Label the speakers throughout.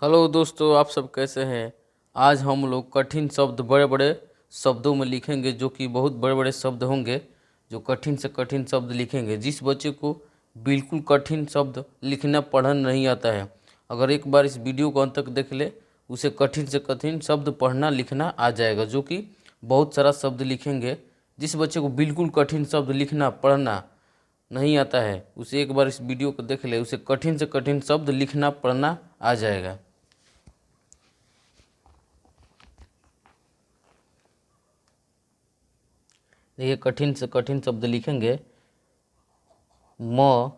Speaker 1: Hello दोस्तों, आप सब कैसे हैं। आज हम लोग कठिन शब्द बड़े बड़े शब्दों में लिखेंगे, जो कि बहुत बड़े बड़े शब्द होंगे। जो कठिन से कठिन शब्द लिखेंगे। जिस बच्चे को बिल्कुल कठिन शब्द लिखना पढ़ना नहीं आता है, अगर एक बार इस वीडियो को अंत तक देख ले, उसे कठिन से कठिन शब्द पढ़ना लिखना आ जाएगा। जो कि बहुत सारा शब्द लिखेंगे। जिस बच्चे को बिल्कुल कठिन शब्द लिखना पढ़ना नहीं आता है, उसे एक बार इस वीडियो को देख ले, उसे कठिन से कठिन शब्द लिखना पढ़ना आ जाएगा। देखिए, कठिन से कठिन शब्द लिखेंगे। म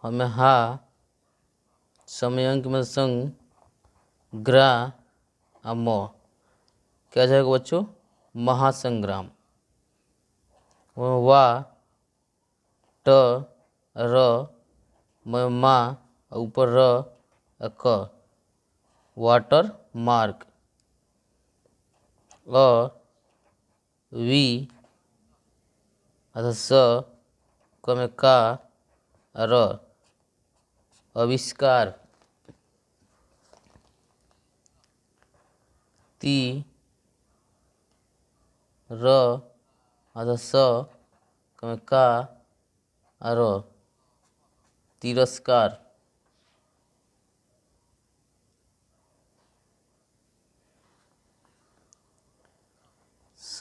Speaker 1: हमें हा, समय अंक में संग, ग्रा म। क्या जाएगा बच्चों? महासंग्राम। वा, ट, र, मा, ऊपर र, क, वाटर मार्क। अ, वी, स, क में का, र, आविष्कार। ती, र, स, क में का, र, तिरस्कार। स,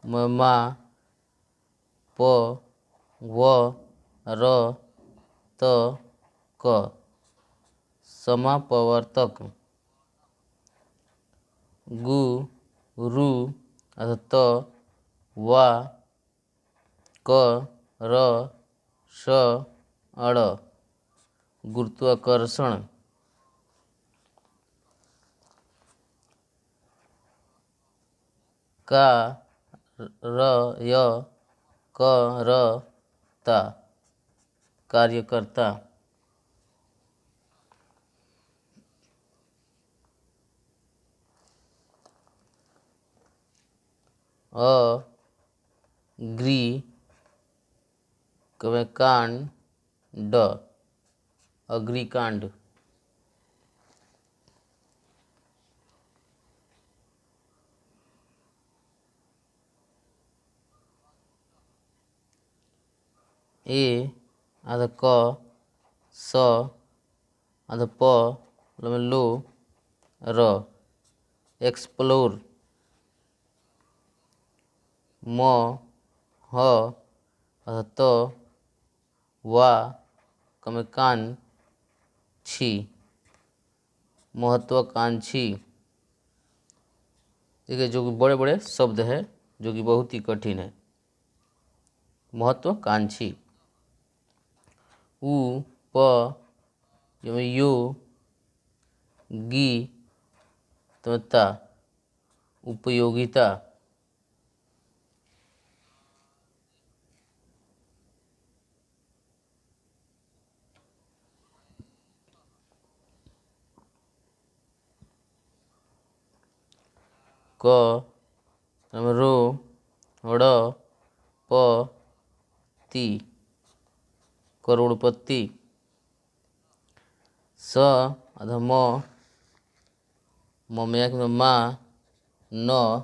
Speaker 1: मा, प, व, र, त, क, समापवर्तक। गु, रु, त, वा, क, र, स, अड़, गुरुत्वाकर्षण। का, र, य, क, र, ता, कार्यकर्ता। अ, ग्री, कांड, ड, अग्रिकांड। ए, क, स, प, लो, र, एक्सप्लोर। म, ह, त, वा, कान, छी, महत्वाकांक्षी। देखिए, जो कि बड़े बड़े शब्द है, जो कि बहुत ही कठिन है। महत्वाकांक्षी। उ, प, यो, गी, ता, उपयोगिता। क, रो, ड़, प, ति, करोड़पति। स, म, में मा, न,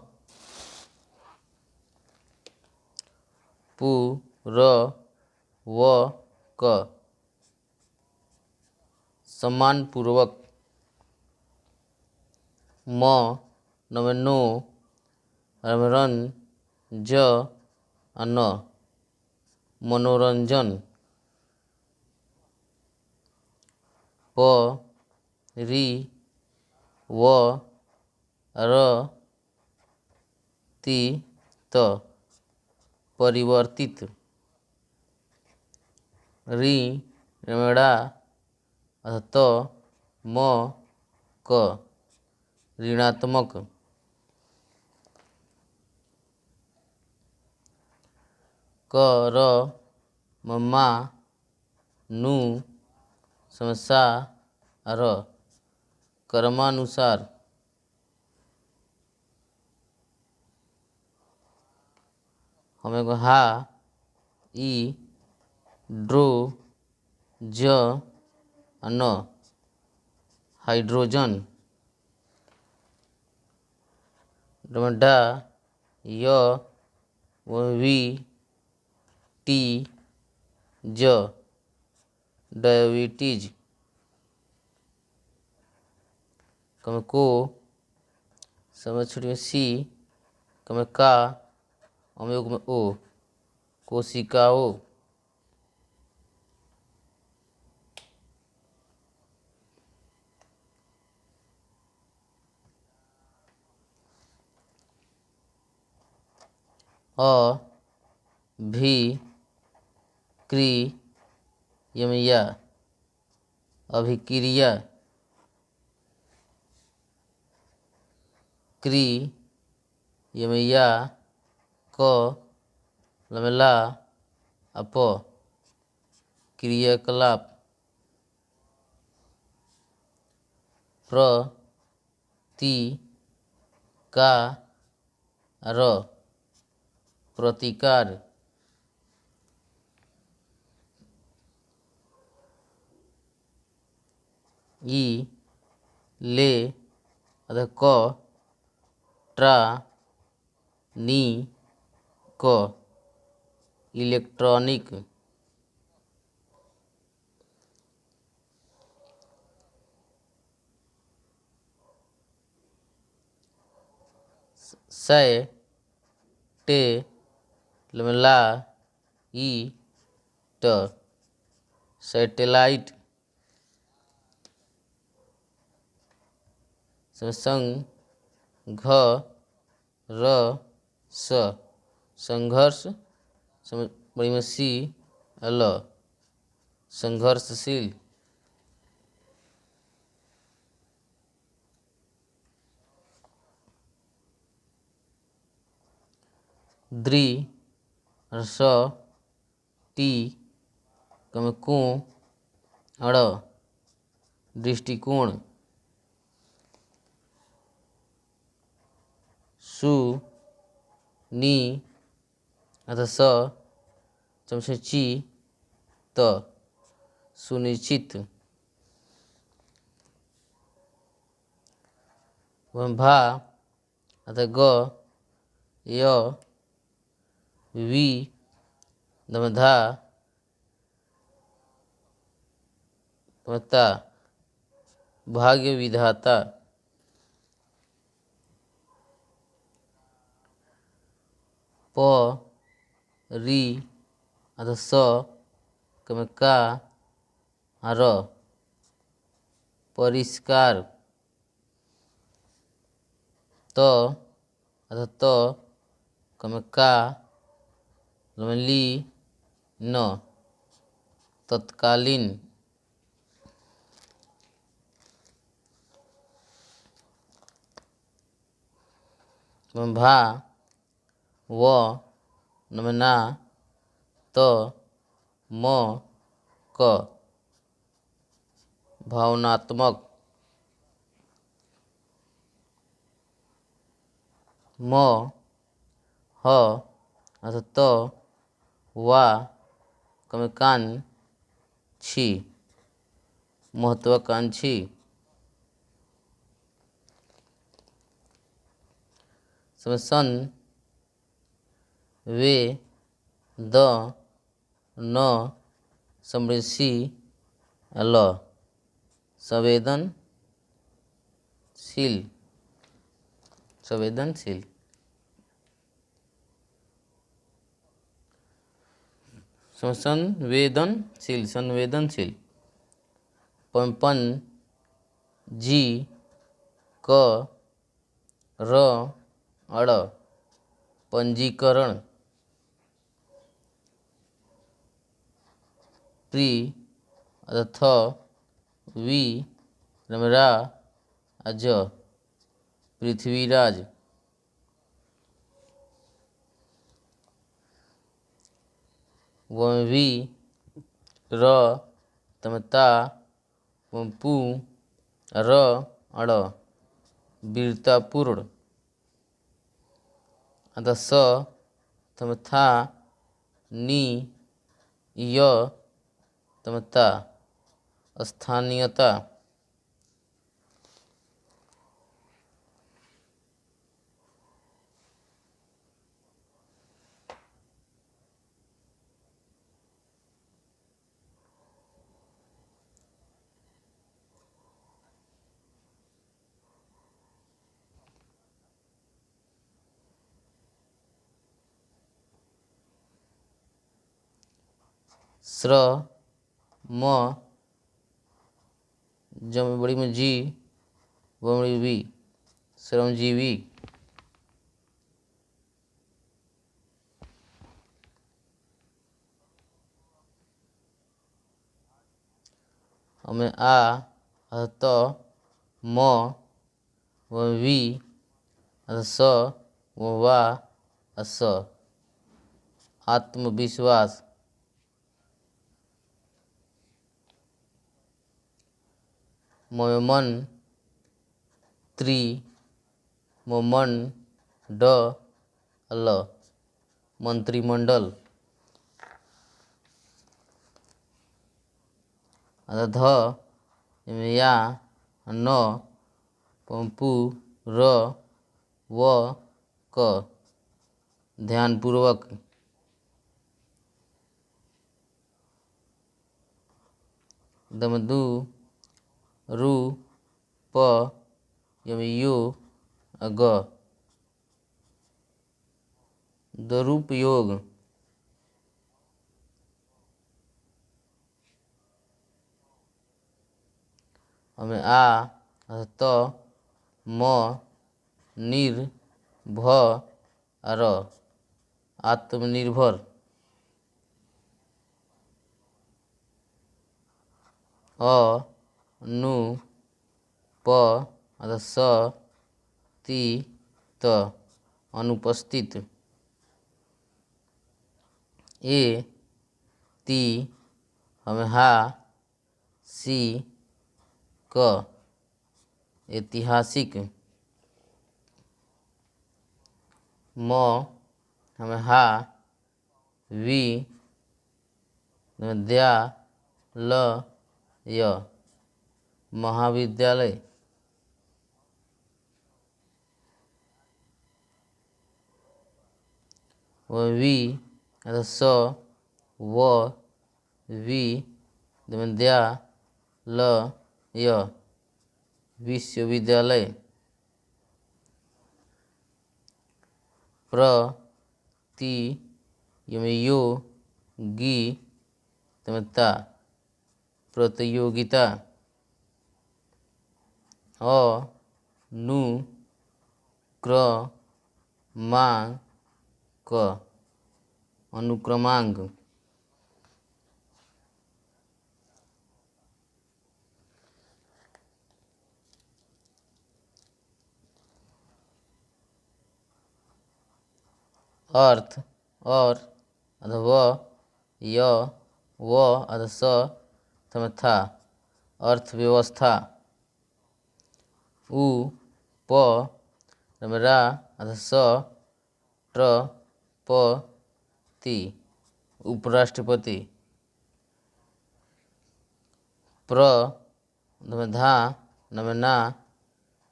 Speaker 1: पु, र, व, क, सम्मानपूर्वक। म, नो, रन, ज, न, मनोरंजन। प, री, व, र, ति, त, परिवर्तित। री, ड़ा, त, म, क, ऋणात्मक। क, र, मा, नु, समसा, र, कर्मानुसार। हमें को हा, ई, ड्रो, ज, न, हाइड्रोजन। डा य वी टी ज डायबिटीज। कम को समय छोटी में सी, कम का अमयोग में ओ, कोशिकाओं। अभिक्रिया, अभिक्रिया। क्रियमया क लमला अप, क्रियाकलाप। प्रतिकार, प्रतिकार। ई ले अध क ट्रा नी क इलेक्ट्रॉनिक। सै टे लमला ई ट, सैटेलाइट। संघ र स, संघर्ष। बड़ी में सी अल, संघर्षशील। द्रि स टी, कम को अड़, दृष्टिकोण। सु नी अथ स, चमसे ची त, सुनिश्चित। भा अथ ग य वी दमधा ता, भाग्य विधाता। प री अथ स, कम का र, परिष्कार। त अथ त, कम का ली न, तत्कालीन। भा व नमना त म क, भावनात्मक। म ह अथ त वा, कम कान छी, महत्वाकांक्षी। सन वे द न समृद्धि अल, संवेदनशील, संवेदनशील। संवेदनशील, संवेदनशील। पन जी क र अड़, पंजीकरण। प्री अथ वी रमरा अज, पृथ्वीराज। वी र तमता पू र अड़, वीरतापूर्ण। अथ स तमथा नी य तमता, स्थानीयता। श्र म जम बड़ी में जी बड़ी वी श्रमजीवी। हमें आ त म वी स वा स आत्मविश्वास। मन त्री मन ड ल मंत्रिमंडल। ध या न पू र व क ध्यानपूर्वक। दमदू रू प यू ग दुरुपयोग। हमें आ त म निर भ र आत्मनिर्भर। अ नु प स ति त अनुपस्थित। ए ती हमें हा सी क ऐतिहासिक। म हमें हा वी द्या ल य महाविद्यालय। वी स व वी द्या ल य विश्वविद्यालय। प्र ति यो गी ता प्रतियोगिता। अ नु क्र मांग क अनुक्रमांक। अर्थ और व य व स था अर्थव्यवस्था। उ प रा स ट्र प ति उपराष्ट्रपति। प्र धा ना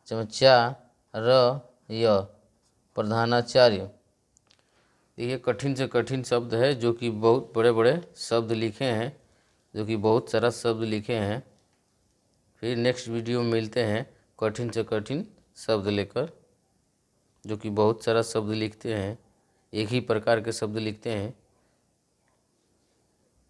Speaker 1: चमचा र य प्रधानाचार्य। ये कठिन से कठिन शब्द है जो कि बहुत बड़े बड़े शब्द लिखे हैं, जो कि बहुत सारा शब्द लिखे हैं। फिर नेक्स्ट वीडियो में मिलते हैं कठिन से कठिन शब्द लेकर, जो कि बहुत सारा शब्द लिखते हैं, एक ही प्रकार के शब्द लिखते हैं।